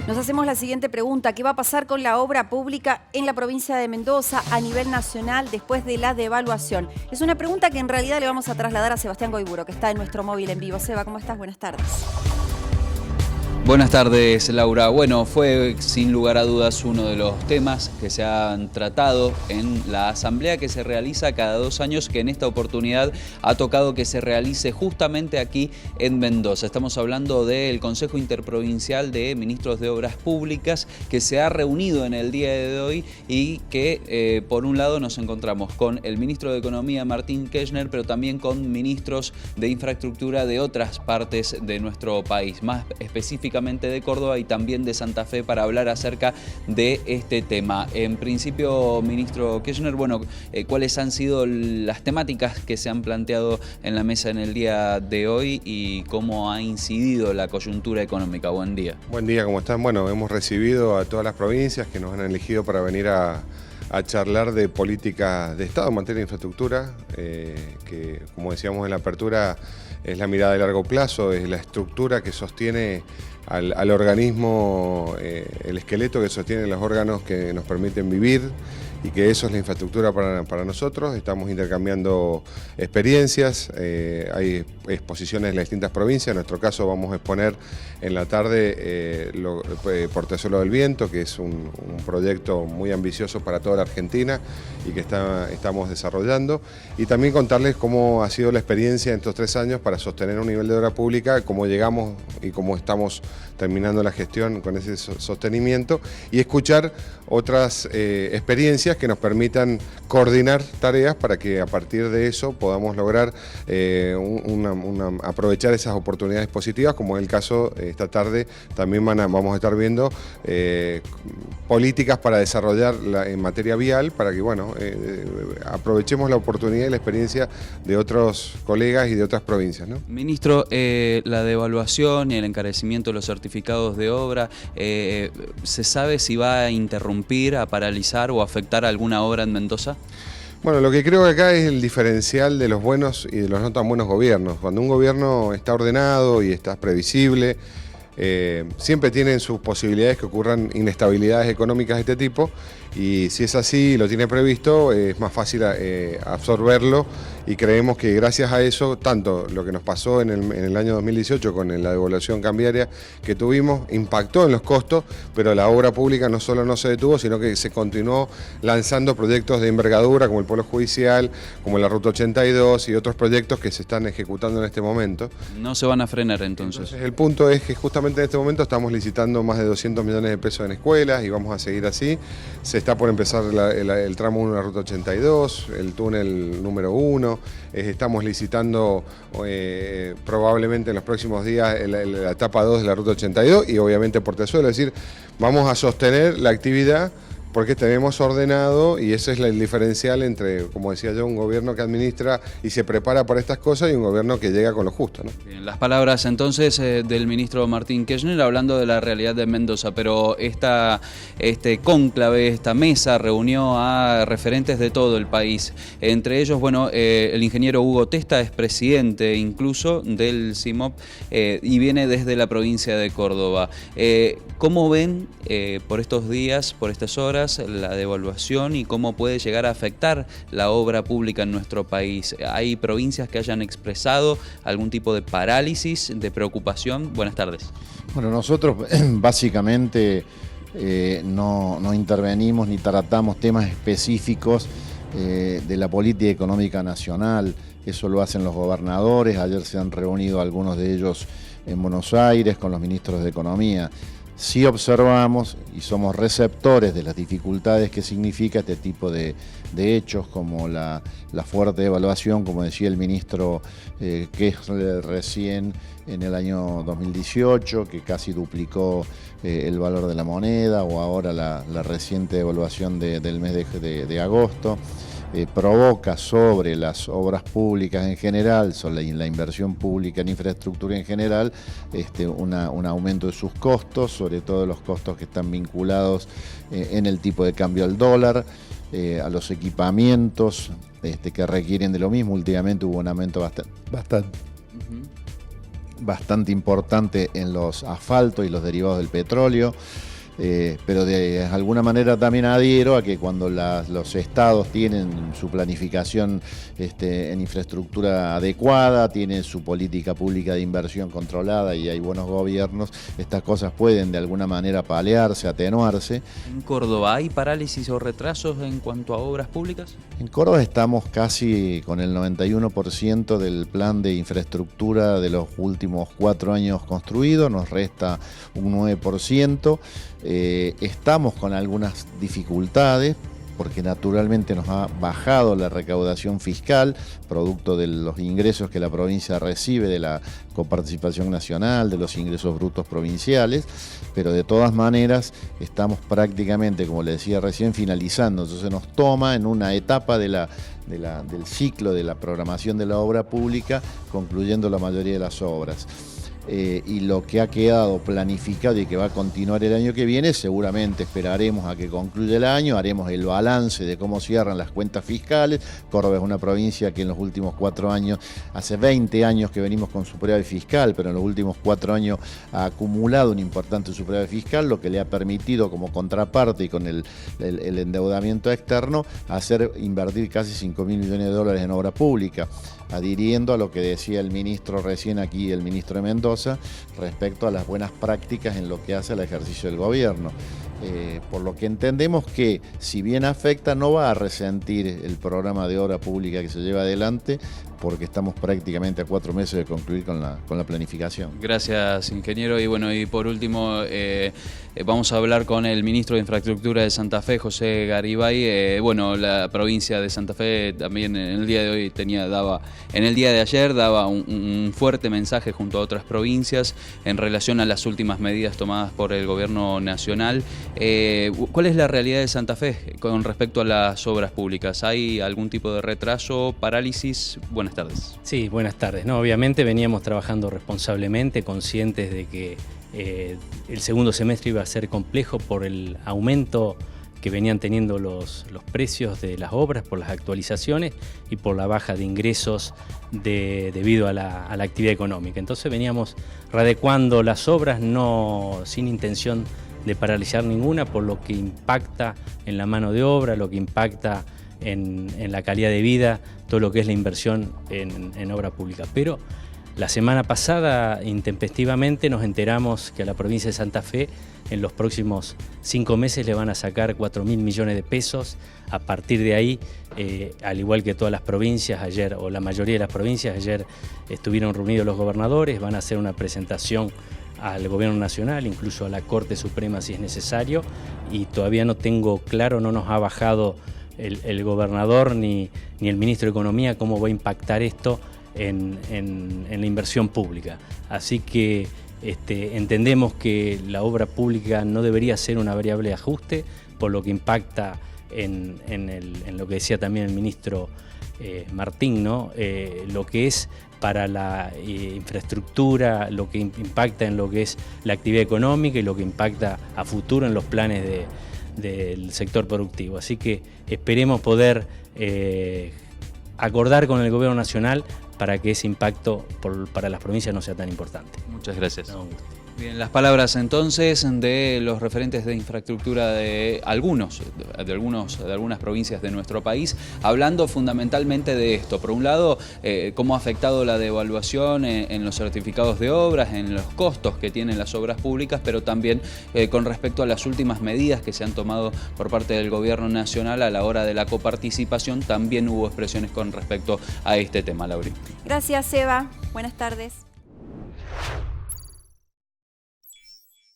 Nos hacemos la siguiente pregunta. ¿Qué va a pasar con la obra pública en la provincia de Mendoza a nivel nacional después de la devaluación? Es una pregunta que en realidad le vamos a trasladar a Sebastián Goiburo, que está en nuestro móvil en vivo. Seba, ¿cómo estás? Buenas tardes. Buenas tardes, Laura. Bueno, fue sin lugar a dudas uno de los temas que se han tratado en la asamblea que se realiza cada 2 años, que en esta oportunidad ha tocado que se realice justamente aquí en Mendoza. Estamos hablando del Consejo Interprovincial de Ministros de Obras Públicas, que se ha reunido en el día de hoy y que por un lado nos encontramos con el ministro de Economía, Martín Kirchner, pero también con ministros de infraestructura de otras partes de nuestro país, más específicamente de Córdoba y también de Santa Fe, para hablar acerca de este tema. En principio, ministro Kirchner, bueno, ¿cuáles han sido las temáticas que se han planteado en la mesa en el día de hoy y cómo ha incidido la coyuntura económica? Buen día. Buen día, ¿cómo están? Bueno, hemos recibido a todas las provincias que nos han elegido para venir a charlar de política de Estado en materia de infraestructura, que, como decíamos en la apertura, es la mirada de largo plazo, es la estructura que sostiene al organismo, el esqueleto que sostiene los órganos que nos permiten vivir, y que eso es la infraestructura para nosotros. Estamos intercambiando experiencias, hay exposiciones en las distintas provincias. En nuestro caso vamos a exponer en la tarde Portezuelo del Viento, que es un proyecto muy ambicioso para toda la Argentina y que estamos desarrollando. Y también contarles cómo ha sido la experiencia en estos 3 años para sostener un nivel de obra pública, cómo llegamos y cómo estamos terminando la gestión con ese sostenimiento, y escuchar otras experiencias que nos permitan coordinar tareas para que a partir de eso podamos lograr aprovechar esas oportunidades positivas, como es el caso esta tarde. También vamos a estar viendo políticas para desarrollar en materia vial, para que aprovechemos la oportunidad y la experiencia de otros colegas y de otras provincias, ¿no? Ministro, la devaluación y el encarecimiento de los certificados de obra, ¿se sabe si va a interrumpir, a paralizar o afectar alguna obra en Mendoza? Bueno, lo que creo que acá es el diferencial de los buenos y de los no tan buenos gobiernos. Cuando un gobierno está ordenado y está previsible, siempre tienen sus posibilidades que ocurran inestabilidades económicas de este tipo, y si es así y lo tiene previsto, es más fácil absorberlo, y creemos que gracias a eso, tanto lo que nos pasó en el año 2018 con la devaluación cambiaria que tuvimos, impactó en los costos, pero la obra pública no solo no se detuvo, sino que se continuó lanzando proyectos de envergadura como el Polo Judicial, como la Ruta 82 y otros proyectos que se están ejecutando en este momento. No se van a frenar entonces. El punto es que justamente en este momento estamos licitando más de 200 millones de pesos en escuelas y vamos a seguir así. Se está por empezar el tramo 1 de la Ruta 82, el túnel número 1. Estamos licitando probablemente en los próximos días la etapa 2 de la Ruta 82 y obviamente Portezuelo. Es decir, vamos a sostener la actividad porque tenemos ordenado, y ese es el diferencial entre, como decía yo, un gobierno que administra y se prepara para estas cosas y un gobierno que llega con lo justo, ¿no? Bien, las palabras entonces del ministro Martín Kirchner hablando de la realidad de Mendoza, pero este cónclave, esta mesa reunió a referentes de todo el país. Entre ellos, bueno, el ingeniero Hugo Testa es presidente incluso del CIMOP y viene desde la provincia de Córdoba. ¿Cómo ven por estos días, por estas horas, la devaluación y cómo puede llegar a afectar la obra pública en nuestro país? ¿Hay provincias que hayan expresado algún tipo de parálisis, de preocupación? Buenas tardes. Bueno, nosotros básicamente no intervenimos ni tratamos temas específicos de la política económica nacional. Eso lo hacen los gobernadores. Ayer se han reunido algunos de ellos en Buenos Aires con los ministros de Economía. Sí observamos y somos receptores de las dificultades que significa este tipo de hechos, como la fuerte devaluación, como decía el ministro, que recién en el año 2018, que casi duplicó el valor de la moneda, o ahora la reciente devaluación del mes de agosto. Provoca sobre las obras públicas en general, sobre la inversión pública en infraestructura en general, un aumento de sus costos, sobre todo los costos que están vinculados en el tipo de cambio al dólar, a los equipamientos que requieren de lo mismo. Últimamente hubo un aumento bastante bastante importante en los asfaltos y los derivados del petróleo. Pero de alguna manera también adhiero a que cuando los estados tienen su planificación en infraestructura adecuada, tienen su política pública de inversión controlada y hay buenos gobiernos, estas cosas pueden de alguna manera paliarse, atenuarse. ¿En Córdoba hay parálisis o retrasos en cuanto a obras públicas? En Córdoba estamos casi con el 91% del plan de infraestructura de los últimos 4 años construido, nos resta un 9%. Estamos con algunas dificultades porque naturalmente nos ha bajado la recaudación fiscal, producto de los ingresos que la provincia recibe de la coparticipación nacional, de los ingresos brutos provinciales, pero de todas maneras estamos prácticamente, como le decía recién, finalizando. Entonces nos toma en una etapa del ciclo de la programación de la obra pública, concluyendo la mayoría de las obras. Y lo que ha quedado planificado y que va a continuar el año que viene, seguramente esperaremos a que concluya el año, haremos el balance de cómo cierran las cuentas fiscales. Córdoba es una provincia que en los últimos 4 años, hace 20 años que venimos con superávit fiscal, pero en los últimos 4 años ha acumulado un importante superávit fiscal, lo que le ha permitido como contraparte y con el endeudamiento externo invertir casi 5.000 millones de dólares en obra pública, adhiriendo a lo que decía el ministro recién aquí, el ministro de Mendoza, respecto a las buenas prácticas en lo que hace al ejercicio del gobierno. Por lo que entendemos que, si bien afecta, no va a resentir el programa de obra pública que se lleva adelante, porque estamos prácticamente a 4 meses de concluir con la planificación. Gracias, ingeniero. Y bueno, y por último, vamos a hablar con el ministro de Infraestructura de Santa Fe, José Garibay. Bueno, la provincia de Santa Fe también en el día de hoy en el día de ayer daba un fuerte mensaje junto a otras provincias en relación a las últimas medidas tomadas por el gobierno nacional. ¿Cuál es la realidad de Santa Fe con respecto a las obras públicas? ¿Hay algún tipo de retraso, parálisis? Buenas tardes. Sí, buenas tardes. No, obviamente veníamos trabajando responsablemente, conscientes de que el segundo semestre iba a ser complejo por el aumento que venían teniendo los precios de las obras, por las actualizaciones y por la baja de ingresos debido a la actividad económica. Entonces veníamos readecuando las obras sin intención de paralizar ninguna, por lo que impacta en la mano de obra, lo que impacta en la calidad de vida, todo lo que es la inversión en obra pública. Pero la semana pasada, intempestivamente, nos enteramos que a la provincia de Santa Fe en los próximos 5 meses le van a sacar 4.000 millones de pesos. A partir de ahí, al igual que todas las provincias, ayer, o la mayoría de las provincias, ayer estuvieron reunidos los gobernadores, van a hacer una presentación al Gobierno Nacional, incluso a la Corte Suprema si es necesario, y todavía no tengo claro, no nos ha bajado el gobernador ni el ministro de Economía cómo va a impactar esto en la inversión pública. Así que entendemos que la obra pública no debería ser una variable de ajuste, por lo que impacta en lo que decía también el ministro Martín, ¿no? Lo que es para la infraestructura, lo que impacta en lo que es la actividad económica y lo que impacta a futuro en los planes del sector productivo. Así que esperemos poder acordar con el Gobierno Nacional para que ese impacto para las provincias no sea tan importante. Muchas gracias. No, Bien, las palabras entonces de los referentes de infraestructura de algunas provincias de nuestro país, hablando fundamentalmente de esto. Por un lado, cómo ha afectado la devaluación en los certificados de obras, en los costos que tienen las obras públicas, pero también con respecto a las últimas medidas que se han tomado por parte del Gobierno Nacional a la hora de la coparticipación. También hubo expresiones con respecto a este tema, Lauri. Gracias, Eva. Buenas tardes.